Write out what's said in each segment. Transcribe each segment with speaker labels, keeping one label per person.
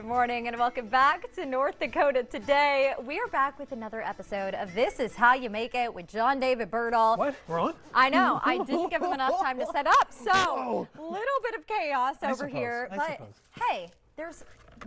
Speaker 1: morning and welcome back to North Dakota. Today, we are back with another episode of This Is How You Make It with John David Birdall.
Speaker 2: What? We're on?
Speaker 1: I know. I didn't give him enough time to set up. So, little bit of chaos over here. But hey, there's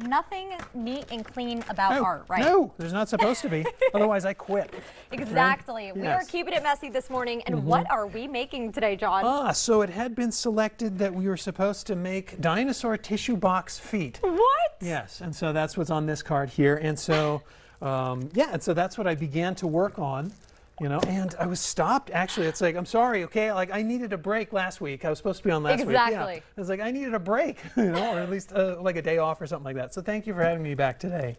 Speaker 1: nothing neat and clean about art, right?
Speaker 2: No, there's not supposed to be. Otherwise, I quit.
Speaker 1: Exactly.
Speaker 2: Right?
Speaker 1: We are keeping it messy this morning. And what are we making today, John?
Speaker 2: So it had been selected that we were supposed to make dinosaur tissue box feet.
Speaker 1: What?
Speaker 2: Yes, and so that's what's on this card here. And so, and so that's what I began to work on. You know, and I was stopped. Actually, it's like, I'm sorry, okay? Like, I needed a break last week. I was supposed to be on last week.
Speaker 1: Exactly.
Speaker 2: Yeah. I was like, I needed a break, you know, or at least like a day off or something like that. So thank you for having me back today,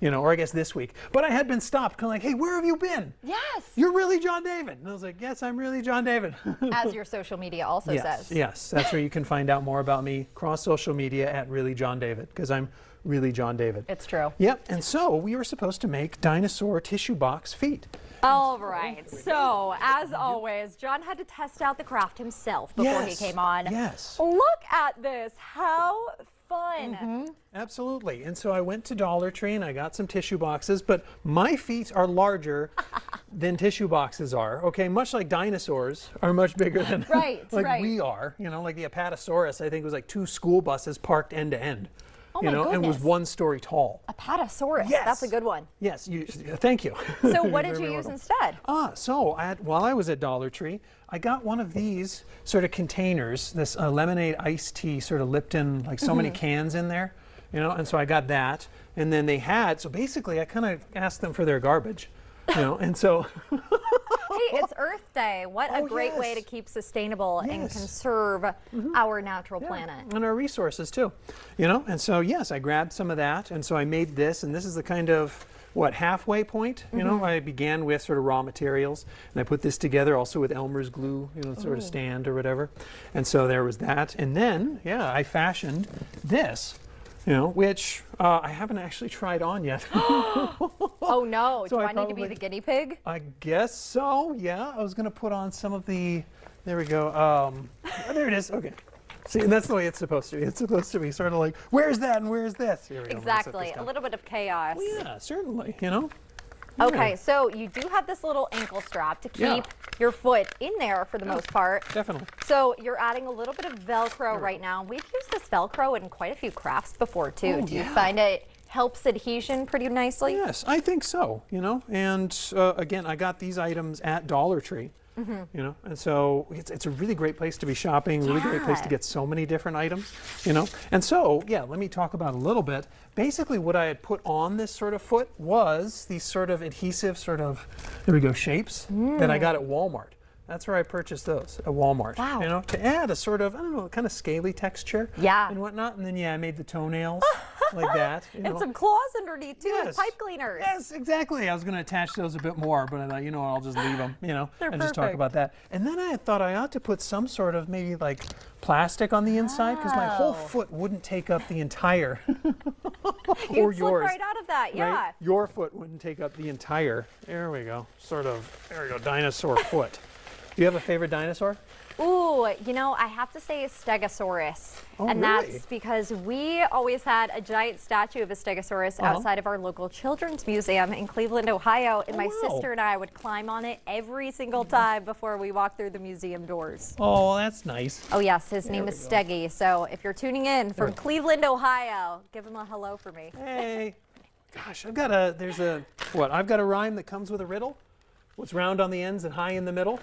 Speaker 2: you know, or I guess this week. But I had been stopped, kind of like, hey, where have you been?
Speaker 1: Yes.
Speaker 2: You're really John David. And I was like, yes, I'm really John David.
Speaker 1: As your social media also says.
Speaker 2: Yes, that's where you can find out more about me, cross social media at really John David, because I'm really John David.
Speaker 1: It's true.
Speaker 2: Yep, and so we were supposed to make dinosaur tissue box feet.
Speaker 1: All right, so as always, John had to test out the craft himself before he came on.
Speaker 2: Yes.
Speaker 1: Look at this, how fun.
Speaker 2: Absolutely, and so I went to Dollar Tree and I got some tissue boxes, but my feet are larger than tissue boxes are, okay? Much like dinosaurs are much bigger than we are, you know, like the Apatosaurus, I think was like 2 school buses parked end to end.
Speaker 1: Oh
Speaker 2: you
Speaker 1: my
Speaker 2: know,
Speaker 1: goodness.
Speaker 2: and was 1 story tall.
Speaker 1: Apatosaurus,
Speaker 2: Yes.
Speaker 1: that's a good one.
Speaker 2: Yes, thank you.
Speaker 1: So what did you use instead?
Speaker 2: While I was at Dollar Tree, I got one of these sort of containers, this lemonade iced tea, sort of Lipton, like so many cans in there, you know, and so I got that. And then they had, so basically I kind of asked them for their garbage, you know, and so.
Speaker 1: Hey, it's Earth Day. What a great way to keep sustainable and conserve our natural planet.
Speaker 2: And our resources too, you know, and so yes, I grabbed some of that, and so I made this, and this is the kind of, halfway point, you know. I began with sort of raw materials, and I put this together also with Elmer's glue, you know, sort of stand or whatever, and so there was that, and then, I fashioned this, you know, which I haven't actually tried on yet.
Speaker 1: Oh no,
Speaker 2: So
Speaker 1: do I need to be the guinea pig?
Speaker 2: I guess so, yeah. I was going to put on some of the, there we go, there it is, okay. See, and that's the way it's supposed to be. It's supposed to be sort of like, where's that and where's this? Here we go.
Speaker 1: Exactly, a little bit of chaos.
Speaker 2: Well, yeah, certainly, you know.
Speaker 1: Okay, so you do have this little ankle strap to keep your foot in there for the most part.
Speaker 2: Definitely.
Speaker 1: So you're adding a little bit of Velcro right now. We've used this Velcro in quite a few crafts before too. Do you find it helps adhesion pretty nicely?
Speaker 2: Yes, I think so, you know. And again, I got these items at Dollar Tree. You know, and so it's a really great place to be shopping, really great place to get so many different items, you know. And so, let me talk about a little bit. Basically, what I had put on this sort of foot was these sort of adhesive shapes that I got at Walmart. That's where I purchased those, at Walmart.
Speaker 1: Wow.
Speaker 2: You know, to add a sort of, I don't know, kind of scaly texture and whatnot. And then, I made the toenails like that. You know.
Speaker 1: And some claws underneath, too, and pipe cleaners.
Speaker 2: Yes, exactly. I was going to attach those a bit more, but I thought, you know what, I'll just leave them, you know, and just talk about that. And then I thought I ought to put some sort of maybe like plastic on the inside, because my whole foot wouldn't take up the entire, or
Speaker 1: You'd
Speaker 2: yours.
Speaker 1: slip right out of that,
Speaker 2: right? Your foot wouldn't take up the entire, there we go, there we go, dinosaur foot. Do you have a favorite dinosaur?
Speaker 1: Ooh, you know, I have to say Stegosaurus.
Speaker 2: Oh,
Speaker 1: and
Speaker 2: really?
Speaker 1: that's because we always had a giant statue of a Stegosaurus outside of our local children's museum in Cleveland, Ohio. And my sister and I would climb on it every single time before we walked through the museum doors.
Speaker 2: Oh, that's nice.
Speaker 1: Oh, yes. His name is Steggy. So if you're tuning in from Cleveland, Ohio, give him a hello for me.
Speaker 2: Hey. Gosh, I've got a rhyme that comes with a riddle. What's round on the ends and high in the middle?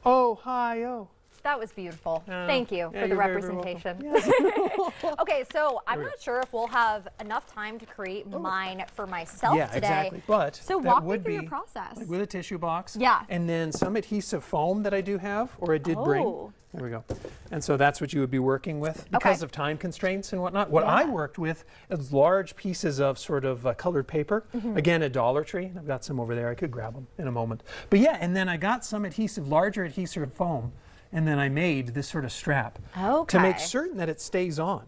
Speaker 2: Oh, hi, oh.
Speaker 1: That was beautiful. Thank you for the representation.
Speaker 2: Yes.
Speaker 1: Okay, so I'm not sure if we'll have enough time to create mine for myself today.
Speaker 2: Exactly. But
Speaker 1: so walk me through your process.
Speaker 2: Like with a tissue box.
Speaker 1: Yeah.
Speaker 2: And then some adhesive foam that I do have, or I did bring. There we go. And so that's what you would be working with because of time constraints and whatnot. What I worked with is large pieces of sort of colored paper. Again, at Dollar Tree. I've got some over there. I could grab them in a moment. But yeah, and then I got some larger adhesive foam, and then I made this sort of strap to make certain that it stays on.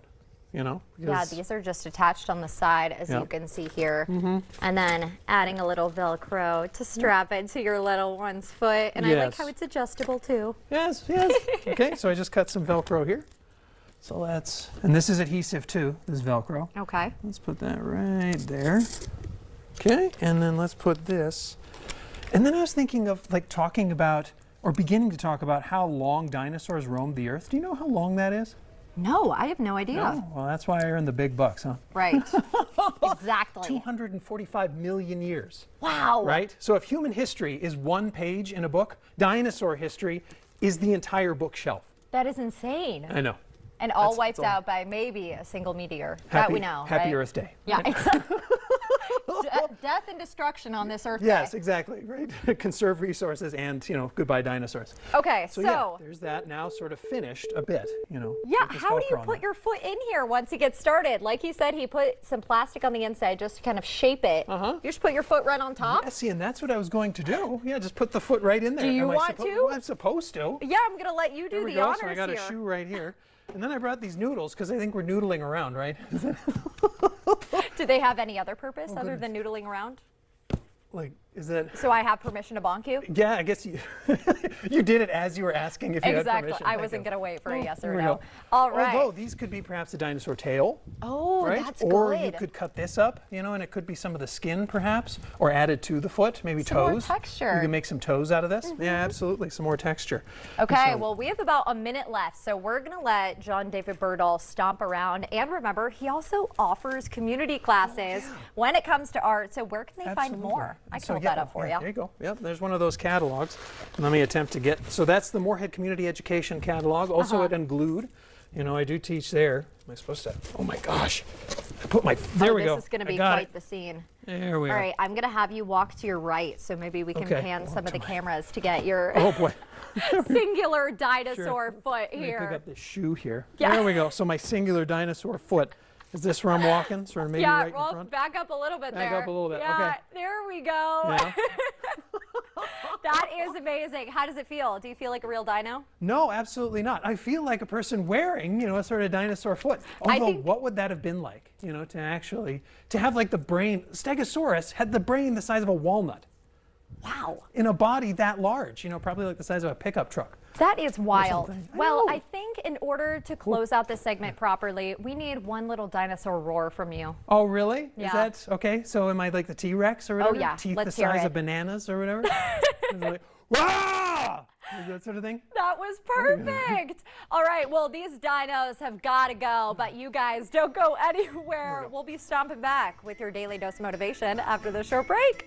Speaker 2: You know?
Speaker 1: Yeah, these are just attached on the side, as you can see here. And then adding a little Velcro to strap it to your little one's foot. And I like how it's adjustable too.
Speaker 2: Yes, yes. Okay, so I just cut some Velcro here. So let's, and this is adhesive too, this Velcro.
Speaker 1: Okay.
Speaker 2: Let's put that right there. Okay, and then let's put this. And then I was thinking of like talking about, or beginning to talk about how long dinosaurs roamed the earth. Do you know how long that is?
Speaker 1: No, I have no idea.
Speaker 2: No? Well, that's why I earn the big bucks, huh?
Speaker 1: Right. Exactly.
Speaker 2: 245 million years.
Speaker 1: Wow.
Speaker 2: Right? So if human history is one page in a book, dinosaur history is the entire bookshelf.
Speaker 1: That is insane.
Speaker 2: I know.
Speaker 1: And all wiped out by maybe a single meteor.
Speaker 2: Happy,
Speaker 1: that we know.
Speaker 2: Happy
Speaker 1: right?
Speaker 2: Earth Day.
Speaker 1: Yeah, exactly. Death and destruction on this Earth
Speaker 2: Yes,
Speaker 1: Day.
Speaker 2: exactly. Right. Conserve resources and, you know, goodbye dinosaurs.
Speaker 1: Okay, so
Speaker 2: yeah, there's that now sort of finished a bit, you know.
Speaker 1: yeah, how do you put your foot in here once you get started? Like he said, he put some plastic on the inside just to kind of shape it. You just put your foot right on top?
Speaker 2: Yeah, see, and that's what I was going to do. Yeah, just put the foot right in there.
Speaker 1: Do you want to?
Speaker 2: Well, I'm supposed to.
Speaker 1: Yeah, I'm going to let you do the honors
Speaker 2: so I got
Speaker 1: here.
Speaker 2: a shoe right here. And then I brought these noodles because I think we're noodling around, right?
Speaker 1: Do they have any other purpose other than noodling around?
Speaker 2: Like, is that?
Speaker 1: So I have permission to bonk you?
Speaker 2: Yeah, I guess you you did it as you were asking if you had permission.
Speaker 1: Exactly. I wasn't going to wait for a yes or
Speaker 2: There we
Speaker 1: no.
Speaker 2: go.
Speaker 1: All right.
Speaker 2: Although these could be perhaps a dinosaur tail.
Speaker 1: Oh,
Speaker 2: right?
Speaker 1: that's
Speaker 2: or
Speaker 1: good.
Speaker 2: you could cut this up, you know, and it could be some of the skin perhaps, or added to the foot, maybe
Speaker 1: Some more
Speaker 2: toes.
Speaker 1: texture.
Speaker 2: You can make some toes out of this. Yeah, absolutely, some more texture.
Speaker 1: Okay,
Speaker 2: So-
Speaker 1: well, we have about a minute left, so we're going to let John David Birdall stomp around. And remember, he also offers community classes when it comes to art. So where can they find more? I can
Speaker 2: So,
Speaker 1: hold
Speaker 2: yeah,
Speaker 1: that up for
Speaker 2: yeah,
Speaker 1: you.
Speaker 2: There you go. Yep, there's one of those catalogs. Let me attempt to get, so that's the Moorhead Community Education catalog, also at Unglued. You know, I do teach there. Am I supposed to? Oh my gosh. I put my, there we go.
Speaker 1: This is going to be
Speaker 2: I got
Speaker 1: quite
Speaker 2: it.
Speaker 1: the scene.
Speaker 2: There we
Speaker 1: All
Speaker 2: are.
Speaker 1: right, I'm going to have you walk to your right, so maybe we can
Speaker 2: Okay.
Speaker 1: pan some of the cameras to get your
Speaker 2: Oh boy.
Speaker 1: singular dinosaur foot
Speaker 2: Let me pick
Speaker 1: here.
Speaker 2: up this shoe here.
Speaker 1: Yeah.
Speaker 2: There we go. So my singular dinosaur foot. Is this where I'm walking? Sort of maybe
Speaker 1: Yeah,
Speaker 2: right in
Speaker 1: well,
Speaker 2: front?
Speaker 1: back up a little bit
Speaker 2: Back
Speaker 1: there.
Speaker 2: up a little bit,
Speaker 1: Yeah,
Speaker 2: okay.
Speaker 1: there we go.
Speaker 2: Yeah.
Speaker 1: That is amazing. How does it feel? Do you feel like a real dino?
Speaker 2: No, absolutely not. I feel like a person wearing, you know, a sort of dinosaur foot.
Speaker 1: I
Speaker 2: Although,
Speaker 1: think-
Speaker 2: what would that have been like, you know, to have like the brain, Stegosaurus had the brain the size of a walnut
Speaker 1: Wow.
Speaker 2: in a body that large, you know, probably like the size of a pickup truck.
Speaker 1: That is wild.
Speaker 2: something. I
Speaker 1: Well,
Speaker 2: know.
Speaker 1: I think in order to close out this segment properly, we need one little dinosaur roar from you.
Speaker 2: Oh, really?
Speaker 1: Yeah.
Speaker 2: Is that, okay, so am I like the T-Rex or whatever?
Speaker 1: yeah.
Speaker 2: Teeth
Speaker 1: Let's
Speaker 2: the
Speaker 1: hear
Speaker 2: size
Speaker 1: it.
Speaker 2: of bananas or whatever? Is it like, Wah! Is that sort of thing?
Speaker 1: That was perfect. All right, well, these dinos have got to go, but you guys don't go anywhere. We'll be stomping back with your daily dose of motivation after the short break.